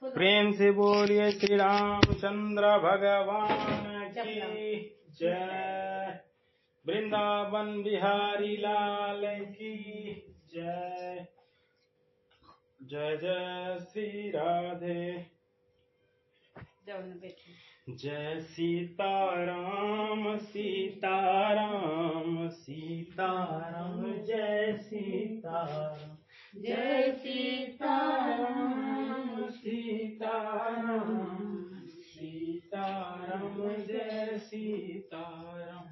प्रेम से बोलिए श्री रामचंद्र भगवान की जय। वृंदावन बिहारी लाल की जय। जय जय श्री राधे। जय सीताराम सीताराम सीताराम जय सीताराम। जय सीताराम सीताराम सीताराम जय सीताराम।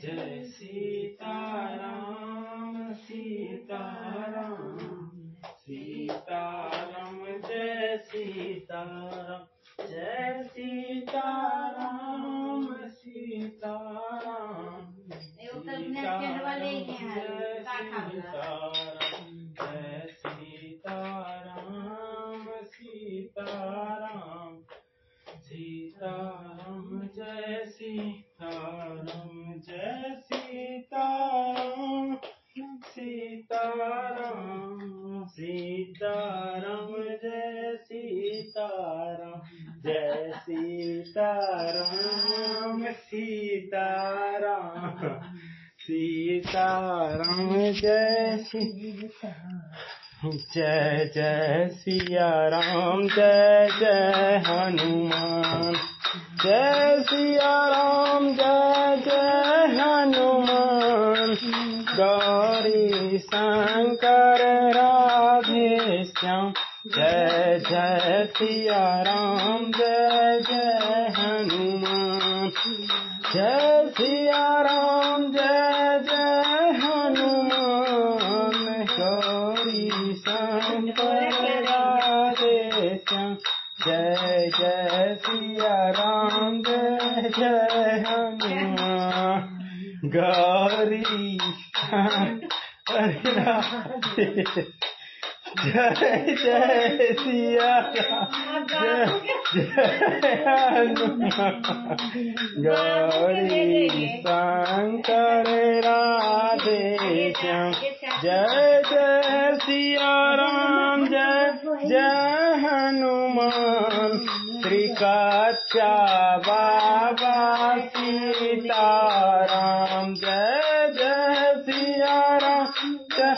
जय सीताराम सीताराम सीताराम जय सीताराम। जय सीताराम सीताराम सीताराम जय सीताराम। सीताराम सीताराम जय सीताराम। जय सीताराम सीताराम सीताराम जय सीताराम। जय सीताराम सीताराम सीताराम जय सीताराम। जय जय सिया राम जय जय हनुमान। जय सिया राम जय जय हनुमान। गौरी शंकर राधे श्याम। जय जय सिया राम जय जय हनुमान। जय सिया राम जय जय हनुमान। गौरी शंकर राधे श्याम। जय जय सिया राम जय जय हनुमान। गौरी शंकर राधे। जय जय सिया राम जय जय हनुमान। गौरी शंकर राधे श्याम। जय जय सिया राम जय जय हनुमान। श्री कच्चा बाबा सीताराम। जय जय सिया राम जय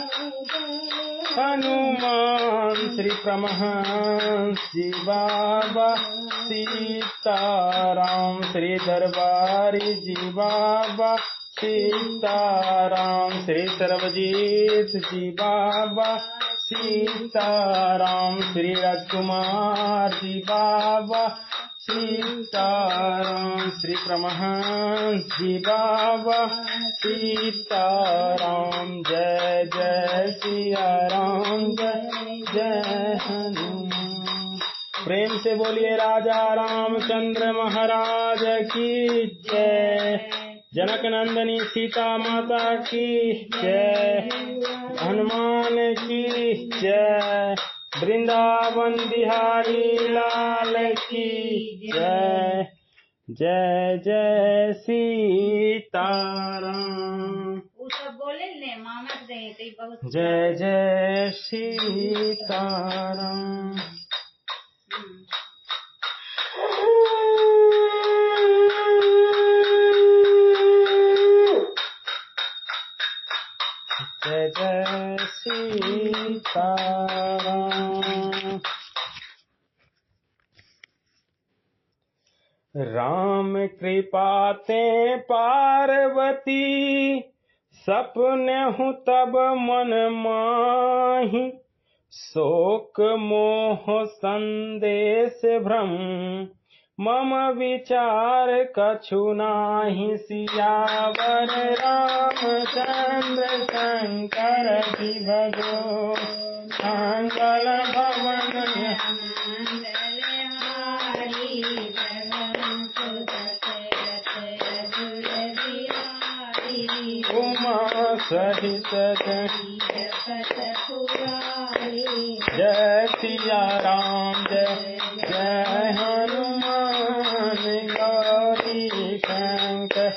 हनुमान। श्री परमहंस जी बाबा सीताराम। श्री दरबारी जी बाबा सीताराम। श्री सर्वजीत जी बाबा सीताराम। श्री राजकुमार जी बाबा सीताराम। श्री परमहंस जी बाबा सीताराम। जय जय सिया राम जय जय हनुमान। प्रेम से बोलिए राजा रामचंद्र महाराज की जय। जनक नंदनी सीता माता की जय। हनुमान की जय। वृंदावन बिहारी लाल की जय। जय जय सीताराम। जय जय सीताराम। जय जय सीताराम। राम कृपा ते पार्वती। सपने हूँ तब मन माही। शोक मोह संदेश भ्रम। मम विचार कछु नाही। सियावर रामचंद्र शंकर जी भजो। मंगल भवन उमा सहित जय सिया राम जय जय हनुमान। गौरी शंकर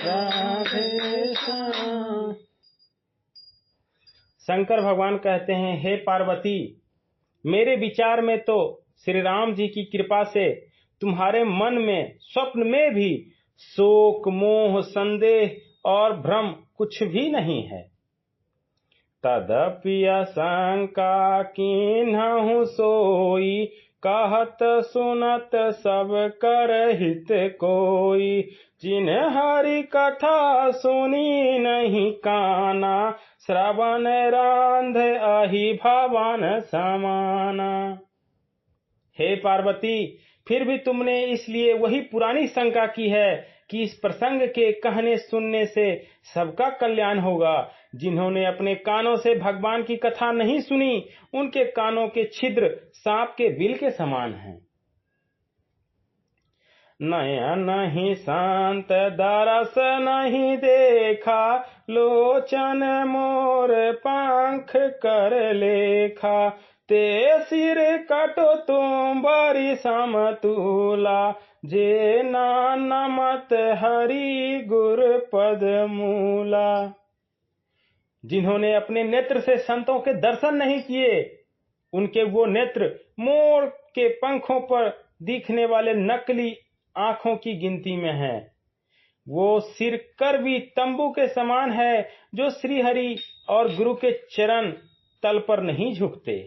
राधे श्याम। शंकर भगवान कहते हैं, हे पार्वती, मेरे विचार में तो श्री राम जी की कृपा से तुम्हारे मन में स्वप्न में भी शोक, मोह, संदेह और भ्रम कुछ भी नहीं है। तदपि शंका कीन्हु सोई, कहत सुनत सब कर हित कोई। जिन हरि कथा सुनी नहीं काना, श्रवण रांध अहि भवन समाना। हे पार्वती, फिर भी तुमने इसलिए वही पुरानी शंका की है कि इस प्रसंग के कहने सुनने से सबका कल्याण होगा। जिन्होंने अपने कानों से भगवान की कथा नहीं सुनी, उनके कानों के छिद्र सांप के बिल के समान हैं। नयन नहीं शांत दरस नहीं देखा, लोचन मोर पंख कर लेखा। ते सिर कटो तुम बरी समतूला, जे नमत हरि गुर पद मूला। जिन्होंने अपने नेत्र से संतों के दर्शन नहीं किए, उनके वो नेत्र मोर के पंखों पर दिखने वाले नकली आंखों की गिनती में है। वो सिर कर भी तंबू के समान है, जो श्री हरि और गुरु के चरण तल पर नहीं झुकते।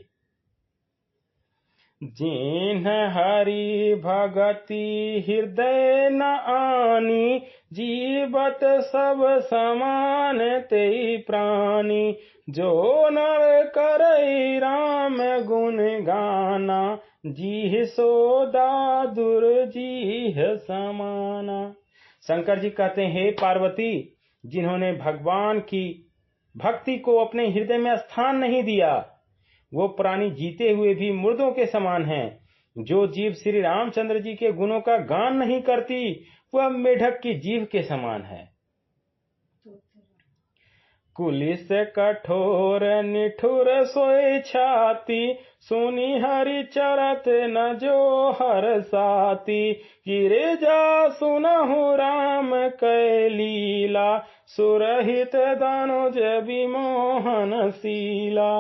जिन हरि भगति हृदय न आनी, जीवत सब समान ते प्राणी। जो नर करई राम गुण गाना, जीह सोदा दुर जीह समाना। शंकर जी कहते हैं, हे पार्वती, जिन्होंने भगवान की भक्ति को अपने हृदय में स्थान नहीं दिया, वो प्राणी जीते हुए भी मुर्दों के समान हैं। जो जीव श्री रामचंद्र जी के गुणों का गान नहीं करती, वह मेढक की जीव के समान है। कुलिस कठोर निठुर सोए छाती, सुनी हरि चरत न जो हर साती। गिरे जा सुनहु राम कै लीला, सुरहित दानुज विमोहन शीला।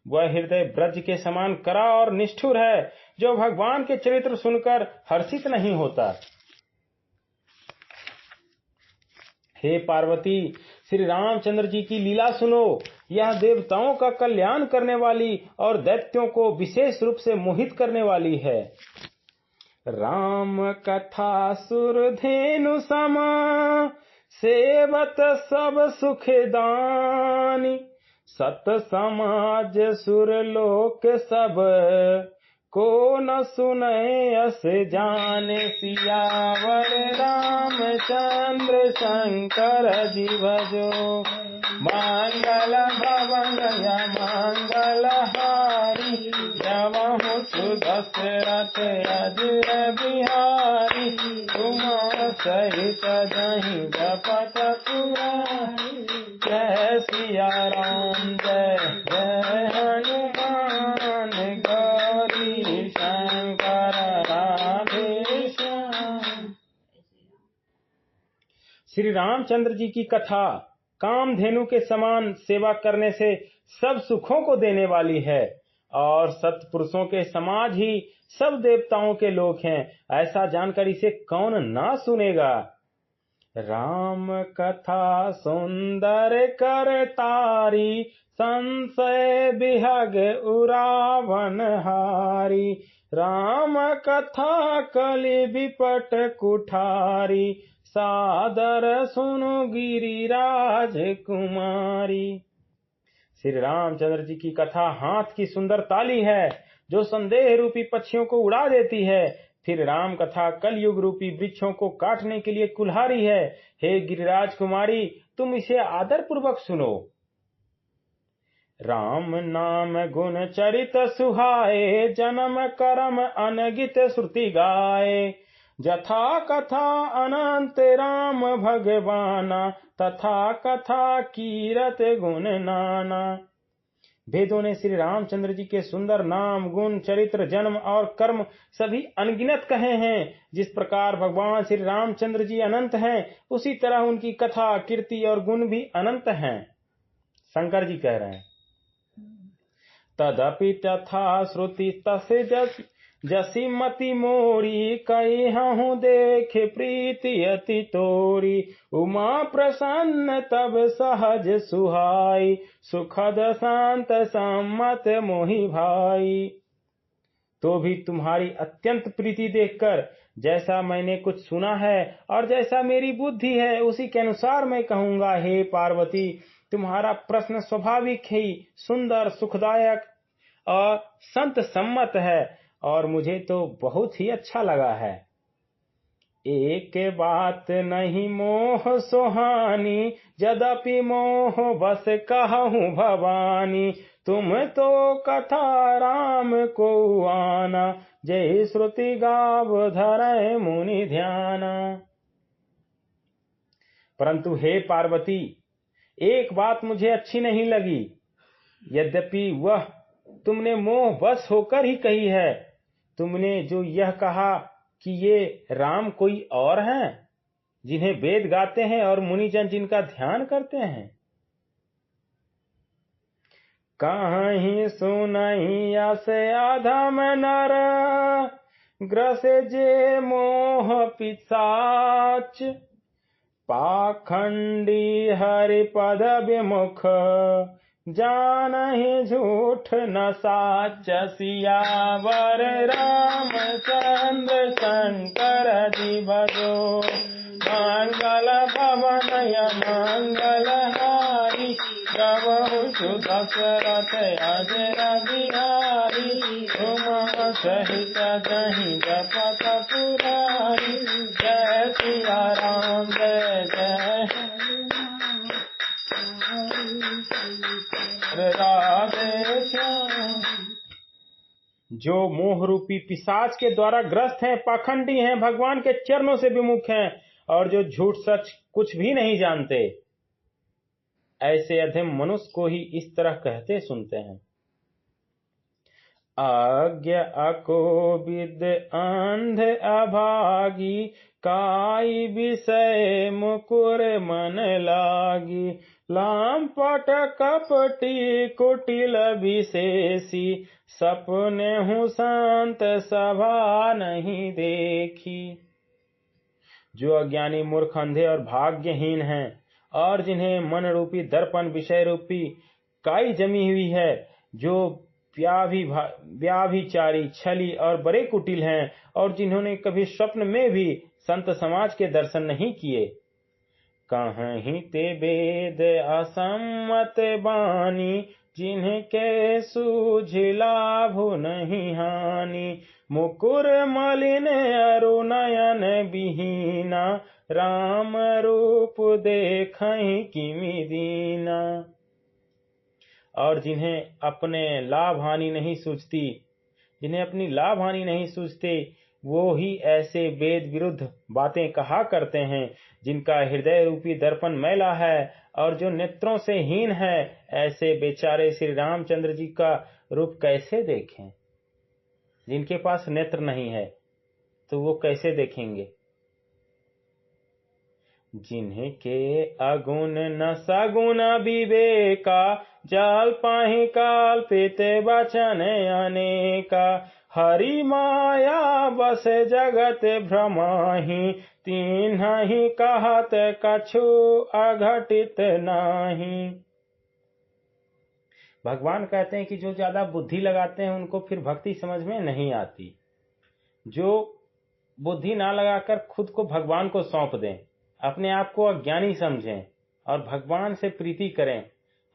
वह हृदय ब्रज के समान करा और निष्ठुर है, जो भगवान के चरित्र सुनकर हर्षित नहीं होता। हे पार्वती, श्री रामचंद्र जी की लीला सुनो। यह देवताओं का कल्याण करने वाली और दैत्यों को विशेष रूप से मोहित करने वाली है। राम कथा सुरधेनु समा, सेवत सब सुखदानी। सत समाज सुरलोक सब, को न सुने अस जाने। सियावर रामचंद्र शंकर जी भजो, मंगल भवन मंगल हारी। जमहु सुदशरथ अजर बिहारी, तुम सहित दही जपत पुरारी। जय सिया राम जय जय हनुमान, गौरी शंकर राधे श्याम। श्री रामचंद्र जी की कथा कामधेनु के समान सेवा करने से सब सुखों को देने वाली है, और सत्पुरुषों के समाज ही सब देवताओं के लोक हैं। ऐसा जानकर इसे कौन ना सुनेगा। राम कथा सुंदर कर तारी, संशय बिहग उरावन हारी। राम कथा कलि विपट कुठारी, सादर सुनु गिरिराज कुमारी। श्री रामचंद्र जी की कथा हाथ की सुंदर ताली है, जो संदेह रूपी पक्षियों को उड़ा देती है। फिर राम कथा कलयुग रूपी वृक्षों को काटने के लिए कुल्हाड़ी है। हे गिरिराज कुमारी, तुम इसे आदर पूर्वक सुनो। राम नाम गुण चरित सुहाए, जन्म कर्म अनगित श्रुति गाए। जथा कथा अनंत राम भगवाना, तथा कथा कीरत गुण नाना। वेदों ने श्री रामचंद्र जी के सुंदर नाम, गुण, चरित्र, जन्म और कर्म सभी अनगिनत कहे हैं। जिस प्रकार भगवान श्री रामचंद्र जी अनंत हैं, उसी तरह उनकी कथा, कीर्ति और गुण भी अनंत हैं। शंकर जी कह रहे हैं, तदपि तथा श्रुति तस्य जसी मति मोरी कहूँ देखे प्रीति अति तोरी उमा प्रसन्न तब सहज सुहाई सुखद शांत सम्मत मोहि भाई। तो भी तुम्हारी अत्यंत प्रीति देखकर जैसा मैंने कुछ सुना है और जैसा मेरी बुद्धि है उसी के अनुसार मैं कहूँगा। हे पार्वती, तुम्हारा प्रश्न स्वाभाविक ही सुंदर सुखदायक और संत सम्मत है और मुझे तो बहुत ही अच्छा लगा है। एक बात नहीं मोह सुहानी यद्यपि मोह बस कहूँ भवानी तुम तो कथा राम को आना जय श्रुति गाव धरे मुनि ध्याना। परंतु हे पार्वती, एक बात मुझे अच्छी नहीं लगी, यद्यपि वह तुमने मोह बस होकर ही कही है। तुमने जो यह कहा कि ये राम कोई और हैं जिन्हें वेद गाते हैं और मुनिजन जिनका ध्यान करते हैं। कहीं सुनहि अस अधम नर ग्रसे जे मोह पिशाच पाखंडी हरि पद विमुख जानहि झूठ न साच। सियावर रामचंद्र शंकर जी भजो मंगल भवन मंगल हारी गवहु दशरथ अजर बिहारी उमा सहित जहि जपत पुरारी जय सिया राम जय जय राधे श्याम। जो मोह रूपी पिशाच के द्वारा ग्रस्त हैं, पाखंडी हैं, भगवान के चरणों से विमुख हैं और जो झूठ सच कुछ भी नहीं जानते, ऐसे अधम मनुष्य को ही इस तरह कहते सुनते हैं। आज्ञा अकोविद अंध अभागी काई विषय मुकुर मन लागी लामपट कपटी कुटिल विशेषी सपने हूँ शांत सभा नहीं देखी। जो अज्ञानी मूर्ख अंधे और भाग्यहीन हैं और जिन्हें मन रूपी दर्पण विषय रूपी काई जमी हुई है, जो व्याभिचारी छली और बड़े कुटिल हैं और जिन्होंने कभी स्वप्न में भी संत समाज के दर्शन नहीं किए। कहीं ते वेद असम्मत बानी जिन्हें के सूझ लाभु नहीं हानि मुकुर मलिन अरु नयन विहीना राम रूप देखहि किमि दीना। और जिन्हें अपने लाभ हानि नहीं सूझती, जिन्हें अपनी लाभ हानि नहीं सूझते, वो ही ऐसे वेद विरुद्ध बातें कहा करते हैं जिनका हृदय रूपी दर्पण मैला है और जो नेत्रों से हीन है। ऐसे बेचारे श्री रामचंद्र जी का रूप कैसे देखें? जिनके पास नेत्र नहीं है तो वो कैसे देखेंगे? जिन्हें के अगुण न सगुण विवेका जाल पाहि कल्पित वचन अनेका हरि माया बस जगत भ्रमाहि तिन्हि कहत कछु अघटित नाही। भगवान कहते हैं कि जो ज्यादा बुद्धि लगाते हैं उनको फिर भक्ति समझ में नहीं आती। जो बुद्धि ना लगाकर खुद को भगवान को सौंप दें, अपने आप को अज्ञानी समझें और भगवान से प्रीति करें,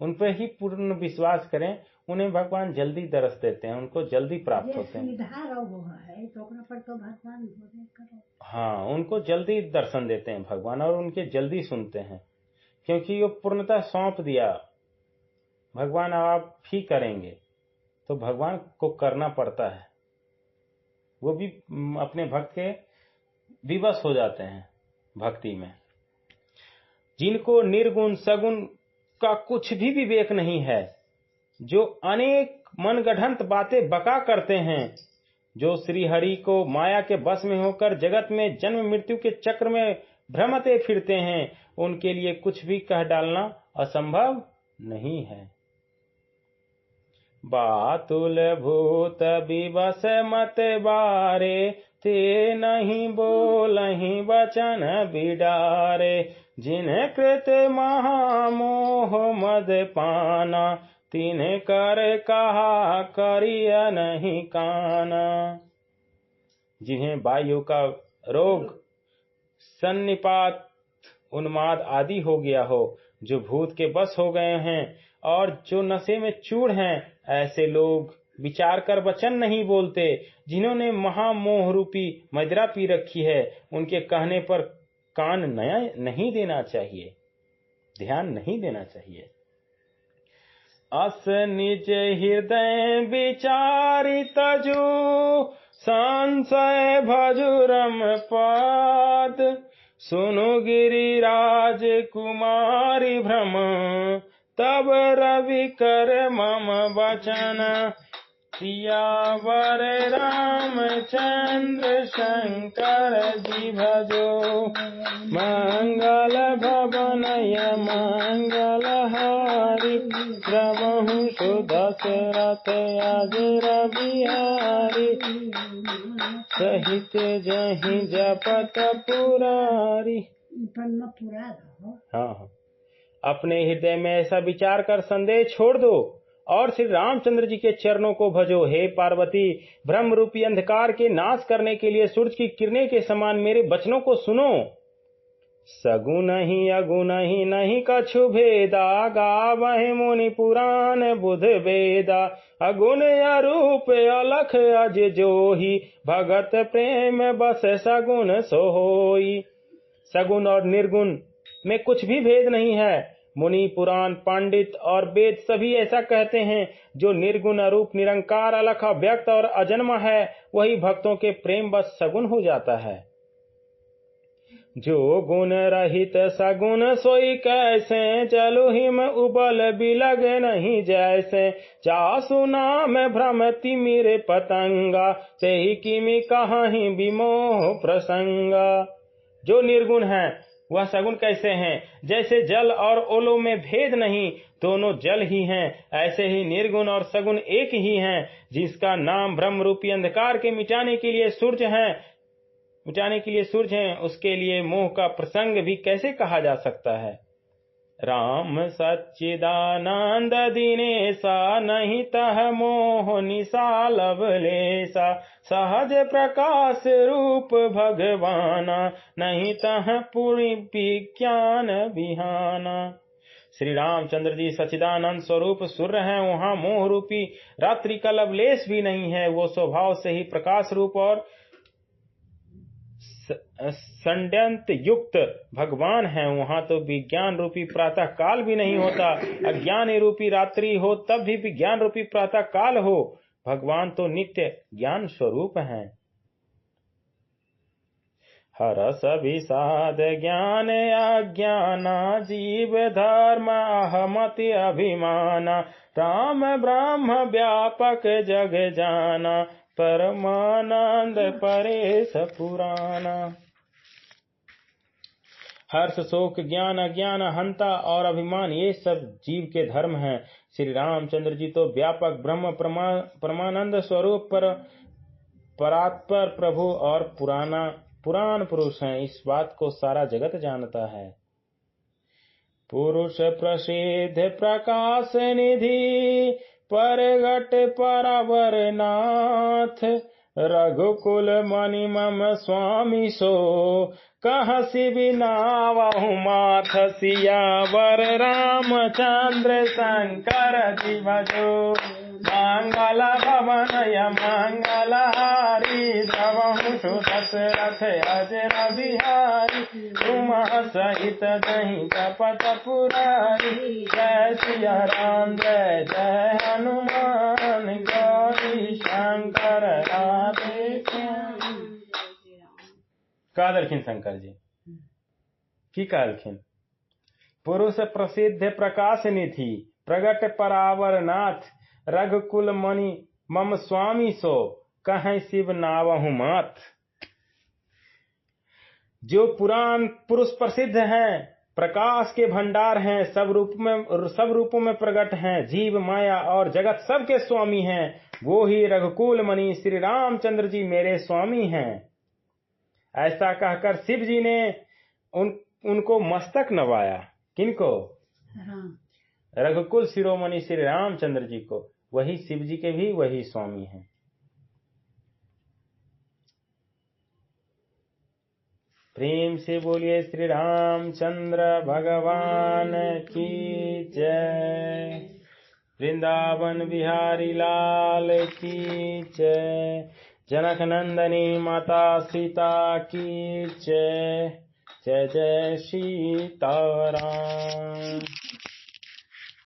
उन पर ही पूर्ण विश्वास करें, उन्हें भगवान जल्दी दरस देते हैं, उनको जल्दी प्राप्त होते हैं। हाँ, उनको जल्दी दर्शन देते हैं भगवान और उनके जल्दी सुनते हैं, क्योंकि वो पूर्णतः सौंप दिया। भगवान आप ही करेंगे तो भगवान को करना पड़ता है। वो भी अपने भक्त के विवश हो जाते हैं भक्ति में। जिनको निर्गुण सगुण का कुछ भी विवेक नहीं है, जो अनेक मनगढ़ंत बातें बका करते हैं, जो श्री हरि को माया के बस में होकर जगत में जन्म मृत्यु के चक्र में भ्रमते फिरते हैं, उनके लिए कुछ भी कह डालना असंभव नहीं है। बातुल भूत विवश मत बारे, ते नहीं बोलहि वचन बिडारे। जिन्ह कृत महामोह मद पाना, तिन्ह कर कहा करिय नहीं काना। जिन्हें वायु का रोग, सन्निपात, उन्माद आदि हो गया हो, जो भूत के बस हो गए हैं और जो नशे में चूर हैं, ऐसे लोग विचार कर वचन नहीं बोलते। जिन्होंने महामोह रूपी मदिरा पी रखी है, उनके कहने पर कान नया नहीं देना चाहिए, ध्यान नहीं देना चाहिए। अस निज हृदय विचारी तजु, संशय भजुरम पाद। सुनु गिरिराज कुमारी भ्रम, तब रवि कर मम वचन। सियावर रामचंद्र शंकर जी भजो, मंगल भवनय मंगल हारी। प्रभु सुदशरथ अजर बिहारी, सहित जहि जपत पुरारी। हाँ, अपने हृदय में ऐसा विचार कर संदेह छोड़ दो और श्री रामचंद्र जी के चरणों को भजो। हे पार्वती, ब्रह्म रूपी अंधकार के नाश करने के लिए सूरज की किरणें के समान मेरे वचनों को सुनो। सगुन ही अगुन ही नहीं कछु भेदा, गावहि मुनि पुराण बुध वेदा। अगुण अरूप अलख अज जोही, भगत प्रेम बस सगुन सोई। सगुण और निर्गुण में कुछ भी भेद नहीं है। मुनि, पुराण, पंडित और वेद सभी ऐसा कहते हैं। जो निर्गुण अरूप, निरंकार, अलख, अव्यक्त और अजन्मा है, वही भक्तों के प्रेम बस सगुण हो जाता है। जो गुण रहित सगुण सोई कैसे, चलु हिम उबल बिलग नहीं जैसे। चासु नाम भ्रम तिमिर पतंगा, तेहि किमि कहाहि विमोह प्रसंगा। जो निर्गुण है वह सगुण कैसे हैं? जैसे जल और ओलों में भेद नहीं, दोनों जल ही हैं, ऐसे ही निर्गुण और सगुण एक ही हैं। जिसका नाम ब्रह्म रूपी अंधकार के मिटाने के लिए सूरज है, उसके लिए मोह का प्रसंग भी कैसे कहा जा सकता है? राम सच्चिदानंद दिनेसा, नहीं तह मोह निसा लवलेसा। सहज प्रकाश रूप भगवाना, नहीं तह पुरी विज्ञान बिहाना। श्री रामचंद्र जी सच्चिदानंद स्वरूप सूर्य हैं, वहाँ मोह रूपी रात्रि का लवलेश भी नहीं है। वो स्वभाव से ही प्रकाश रूप और संड्यंत युक्त भगवान है। वहाँ तो विज्ञान रूपी प्रातः काल भी नहीं होता। अज्ञान रूपी रात्रि हो तब भी विज्ञान रूपी प्रातः काल हो। भगवान तो नित्य ज्ञान स्वरूप हैं। हरस विषाद ज्ञान अज्ञाना, जीव धर्म अहमति अभिमाना। राम ब्रह्म व्यापक जग जाना, परमानंद परेश पुराना। हर्ष, शोक, ज्ञान, अज्ञान, हंता और अभिमान, ये सब जीव के धर्म हैं। श्री रामचंद्र जी तो व्यापक ब्रह्म परमानंद स्वरूप परात्पर प्रभु और पुराण पुरुष हैं। इस बात को सारा जगत जानता है। पुरुष प्रसिद्ध प्रकाश निधि, परगट परावर नाथ। रघुकुल मणि मम स्वामी सो, कहसि बिनावहु माथ। सियावर रामचंद्र शंकर जी भजो, मंगल भवनय मंगल हारी। द्रवहु सुदशरथ अजर बिहारी, उमा सहित जहि जपत पुरारी। जय सिया राम जय जय हनुमान, गौरी शंकर राधे श्याम। कादरखिन शंकर जी की कादरखिन। पुरुष प्रसिद्ध प्रकाश निधि, प्रगट परावर नाथ। रघुकुल मणि मम स्वामी सो, कहें शिव नावहु माथ। जो पुराण पुरुष प्रसिद्ध हैं, प्रकाश के भंडार हैं, सब रूपों में प्रकट हैं, जीव माया और जगत सबके स्वामी हैं। वो ही रघुकुल मणि श्री रामचंद्र जी मेरे स्वामी हैं। ऐसा कहकर शिव जी ने उनको मस्तक नवाया। किनको? रघुकुल शिरोमणि श्री रामचंद्र जी को। वही शिव जी के भी वही स्वामी हैं। प्रेम से बोलिए श्री रामचंद्र भगवान की जय। वृंदावन बिहारी लाल की जय। जनक नंदनी माता सीता की जय। जय जय सीताराम।